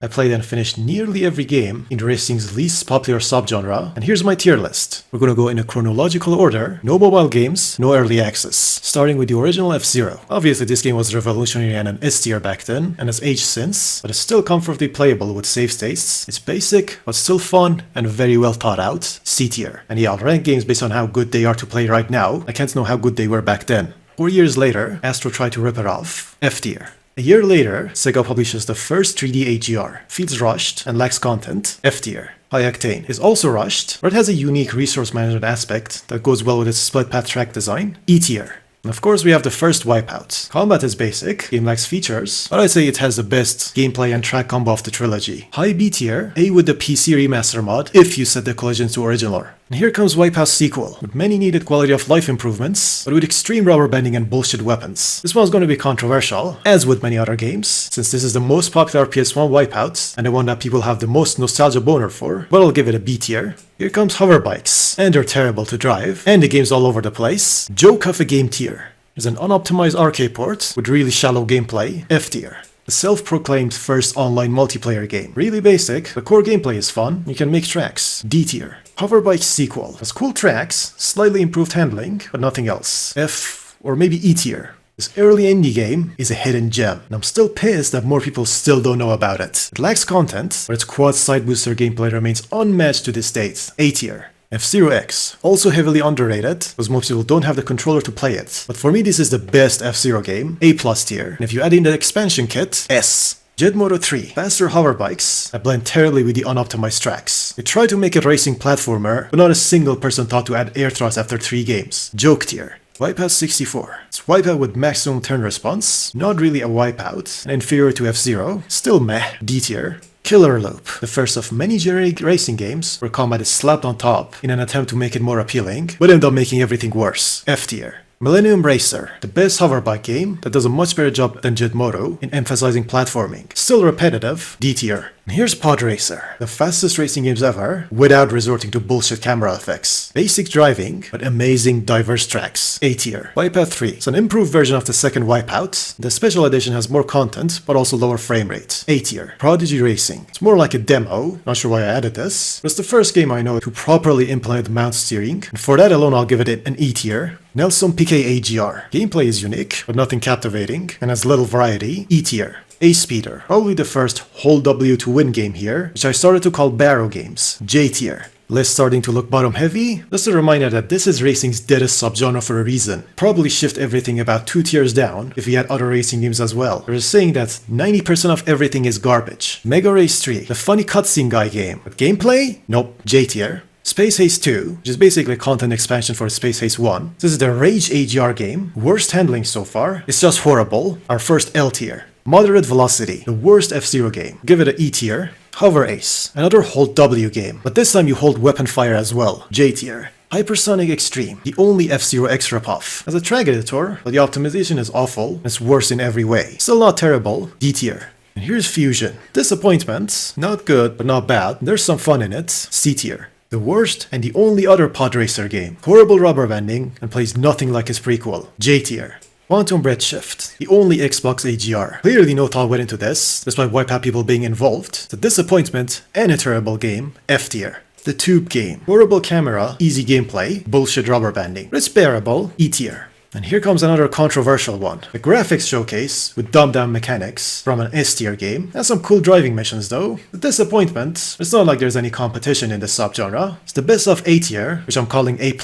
I played and finished nearly every game in racing's least popular subgenre, and here's my tier list. We're gonna go in a chronological order, no mobile games, no early access, starting with the original F-Zero. Obviously this game was revolutionary and an S tier back then, and has aged since, but is still comfortably playable with save states. It's basic, but still fun, and very well thought out, C tier. And yeah, I'll rank games based on how good they are to play right now. I can't know how good they were back then. 4 years later, Astro tried to rip it off, F tier. A year later, Sega publishes the first 3D AGR. Feels rushed and lacks content, F tier. High Octane is also rushed, but it has a unique resource management aspect that goes well with its split path track design, E tier. And of course we have the first Wipeout. Combat is basic, game lacks features, but I'd say it has the best gameplay and track combo of the trilogy. High B tier, A with the PC remaster mod, if you set the collisions to original. And here comes Wipeout's sequel, with many needed quality of life improvements, but with extreme rubber banding and bullshit weapons. This one's going to be controversial, as with many other games, since this is the most popular PS1 Wipeout, and the one that people have the most nostalgia boner for, but I'll give it a B tier. Here comes hover bikes, and they're terrible to drive, and the game's all over the place. Joke of a game tier. There's an unoptimized arcade port with really shallow gameplay, F tier. The self-proclaimed first online multiplayer game. Really basic, the core gameplay is fun, you can make tracks, D tier. Hoverbike sequel. Has cool tracks, slightly improved handling, but nothing else. F or maybe E tier. This early indie game is a hidden gem, and I'm still pissed that more people still don't know about it. It lacks content, but its quad side booster gameplay remains unmatched to this date, A tier. F-Zero X, also heavily underrated, because most people don't have the controller to play it. But for me this is the best F-Zero game, A+ tier, and if you add in the expansion kit, S. Jet Moto 3, faster hoverbikes that blend terribly with the unoptimized tracks. They try to make it a racing platformer, but not a single person thought to add air thrust after 3 games. Joke tier. Wipeout 64. It's Wipeout with maximum turn response, not really a Wipeout, and inferior to F-Zero, still meh, D tier. Killer Loop, the first of many generic racing games where combat is slapped on top in an attempt to make it more appealing, but end up making everything worse, F tier. Millennium Racer, the best hoverbike game that does a much better job than Jet Moto in emphasizing platforming. Still repetitive, D tier. And here's Pod Racer, the fastest racing games ever, without resorting to bullshit camera effects. Basic driving, but amazing diverse tracks, A tier. Wipeout 3, it's an improved version of the second Wipeout. The special edition has more content, but also lower frame rate, A tier. Prodigy Racing, it's more like a demo, not sure why I added this, but it's the first game I know to properly implement mount steering, and for that alone I'll give it an E tier. Nelson PK AGR, gameplay is unique, but nothing captivating, and has little variety, E tier. A-Speeder, probably the first hold W to win game here, which I started to call Barrow games, J tier. List starting to look bottom heavy, just a reminder that this is racing's deadest subgenre for a reason. Probably shift everything about 2 tiers down if we had other racing games as well. There's a saying that 90% of everything is garbage. Mega Race 3, the funny cutscene guy game, but gameplay? Nope, J tier. Space Haste 2, which is basically a content expansion for Space Haste 1. This is the Rage AGR game, worst handling so far, it's just horrible, our first L tier. Moderate Velocity, the worst F-Zero game, give it an E tier. Hover Ace, another hold W game, but this time you hold weapon fire as well, J tier. Hypersonic Extreme, the only F-Zero extra puff. As a track editor, but the optimization is awful, and it's worse in every way. Still not terrible, D tier. And here's Fusion. Disappointment, not good, but not bad, there's some fun in it, C tier. The worst and the only other pod racer game. Horrible rubber banding and plays nothing like its prequel, J tier. Quantum Redshift, the only Xbox AGR. Clearly no thought went into this, despite Wipeout people being involved. It's a disappointment and a terrible game, F tier. The Tube Game, horrible camera, easy gameplay, bullshit rubber banding. But it's bearable, E tier. And here comes another controversial one. The graphics showcase with dumbed down mechanics from an S tier game. Has some cool driving missions though. The disappointment, it's not like there's any competition in this subgenre. It's the best of A tier, which I'm calling A+,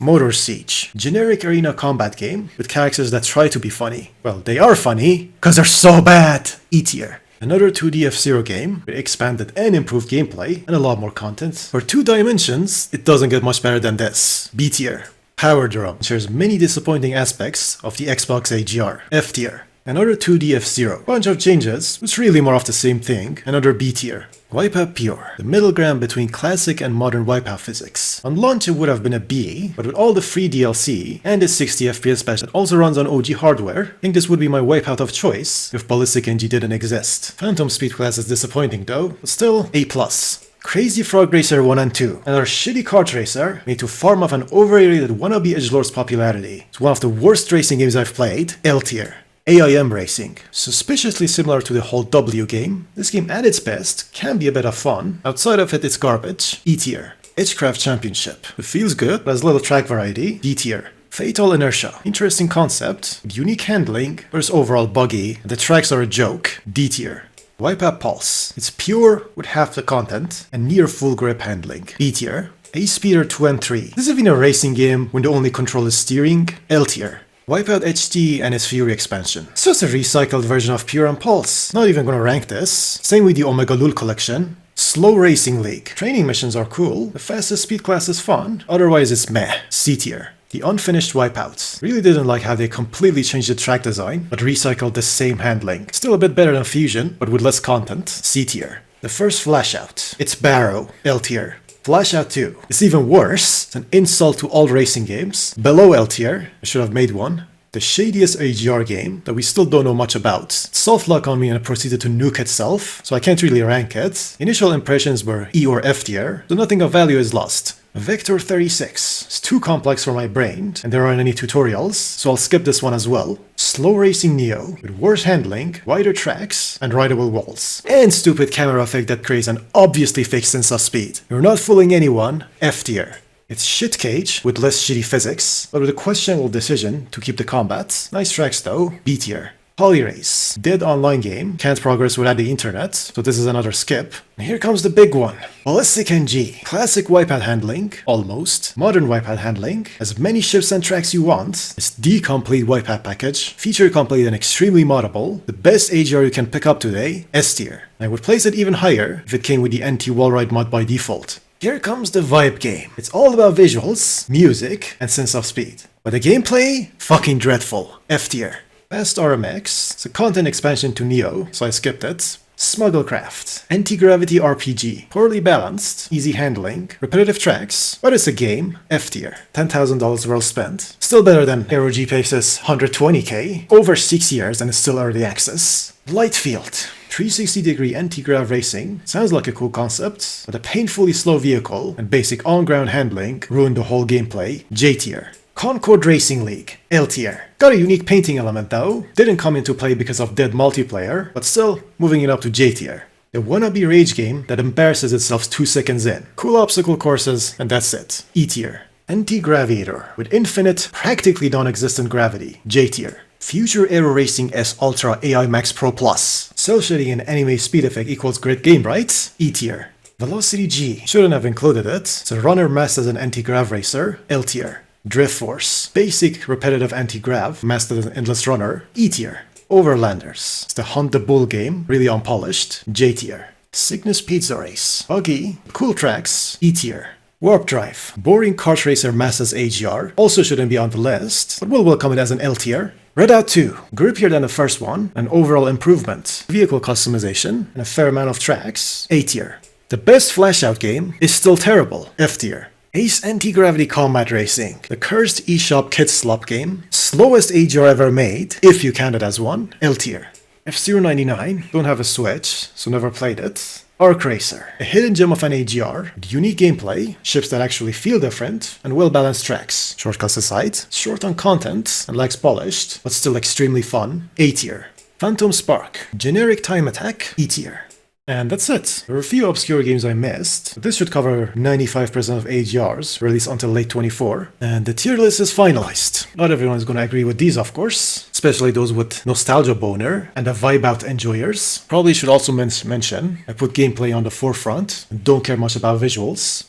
Motor Siege. Generic arena combat game with characters that try to be funny. Well, they are funny, cause they're so bad, E tier. Another 2D F-Zero game with expanded and improved gameplay and a lot more content. For 2 dimensions, it doesn't get much better than this, B tier. Power Drum shares many disappointing aspects of the Xbox AGR, F tier. Another 2D F-Zero, bunch of changes, it's really more of the same thing, another B tier. Wipeout Pure, the middle ground between classic and modern Wipeout physics. On launch it would have been a B, but with all the free DLC and its 60 FPS patch that also runs on OG hardware, I think this would be my Wipeout of choice if Ballistic NG didn't exist. Phantom Speed class is disappointing though, but still A+. Crazy Frog Racer 1 and 2, another shitty kart racer made to farm off an overrated wannabe edgelord's popularity. It's one of the worst racing games I've played, L tier. AIM Racing. Suspiciously similar to the whole W game, this game at its best can be a bit of fun. Outside of it, it's garbage. E tier. Edgecraft Championship. It feels good, but has little track variety. D tier. Fatal Inertia. Interesting concept, with unique handling, but it's overall buggy, and the tracks are a joke. D tier. Wipeout Pulse. It's pure with half the content and near full grip handling. E tier. Ace Speeder 2 and 3. This is even a racing game when the only control is steering. L tier. Wipeout HD and its Fury expansion. It's just a recycled version of Pure and Pulse. Not even gonna rank this. Same with the Omega Lul collection. Slow Racing League. Training missions are cool. The fastest speed class is fun. Otherwise it's meh. C tier. The Unfinished Wipeout. Really didn't like how they completely changed the track design, but recycled the same handling. Still a bit better than Fusion, but with less content. C tier. The first Flashout. It's Barrow. L tier. Flashout 2. It's even worse. It's an insult to all racing games. Below L tier. I should have made one. The shadiest AGR game that we still don't know much about. It soft-locked on me and it proceeded to nuke itself, so I can't really rank it. Initial impressions were E or F tier, so nothing of value is lost. Vector 36. It's too complex for my brain, and there aren't any tutorials, so I'll skip this one as well. Slow Racing Neo, with worse handling, wider tracks, and rideable walls. And stupid camera effect that creates an obviously fake sense of speed. You're not fooling anyone. F tier. It's Shit Cage, with less shitty physics, but with a questionable decision to keep the combat. Nice tracks though. B tier. Polyrace. Dead online game. Can't progress without the internet, so this is another skip. And here comes the big one. Ballistic NG. Classic Wipeout handling. Almost. Modern Wipeout handling. As many ships and tracks you want. It's the complete Wipeout package. Feature complete and extremely moddable. The best AGR you can pick up today. S tier. I would place it even higher if it came with the NT-Wallride mod by default. Here comes the vibe game. It's all about visuals, music, and sense of speed. But the gameplay? Fucking dreadful. F tier. Fast RMX. It's a content expansion to Neo, so I skipped it. Smugglecraft. Anti-gravity RPG. Poorly balanced, easy handling, repetitive tracks, but it's a game. F tier. $10,000 well spent. Still better than Aero G-Pace's 120k. Over 6 years and it's still early access. Lightfield. 360-degree anti-grav racing. Sounds like a cool concept, but a painfully slow vehicle and basic on-ground handling ruined the whole gameplay. J tier. Concord Racing League. L tier. Got a unique painting element though. Didn't come into play because of dead multiplayer, but still, moving it up to J tier. The wannabe rage game that embarrasses itself 2 seconds in. Cool obstacle courses, and that's it. E tier. Anti-Graviator, with infinite, practically non-existent gravity. J tier. Future Aero Racing S Ultra AI Max Pro Plus. Cell shading and anime speed effect equals great game, right? E tier. Velocity G. Shouldn't have included it. It's a runner masked as an anti-grav racer. L tier. Drift Force. Basic, repetitive anti-grav, masked as an endless runner. E tier. Overlanders. It's the Hunt the Bull game, really unpolished. J tier. Cygnus Pizza Race. Buggy. Cool tracks. E tier. Warp Drive. Boring kart racer masked as AGR. Also shouldn't be on the list, but we'll welcome it as an L tier. Redout 2. Grippier than the first one, an overall improvement. Vehicle customization, and a fair amount of tracks. A tier. The best Flashout game is still terrible. F tier. Ace Anti-Gravity Combat Racing. The cursed eShop Kid Slop game. Slowest AGR ever made, if you count it as one. L tier. F-099. Don't have a Switch, so never played it. Arc Racer. A hidden gem of an AGR, with unique gameplay, ships that actually feel different, and well-balanced tracks. Shortcuts aside, short on content and lacks polished, but still extremely fun. A tier. Phantom Spark. Generic time attack. E tier. And that's it. There were a few obscure games I missed, but this should cover 95% of AGRs, released until late 24. And the tier list is finalized. Not everyone is going to agree with these, of course, especially those with nostalgia boner and the Wipeout enjoyers. Probably should also mention, I put gameplay on the forefront and don't care much about visuals.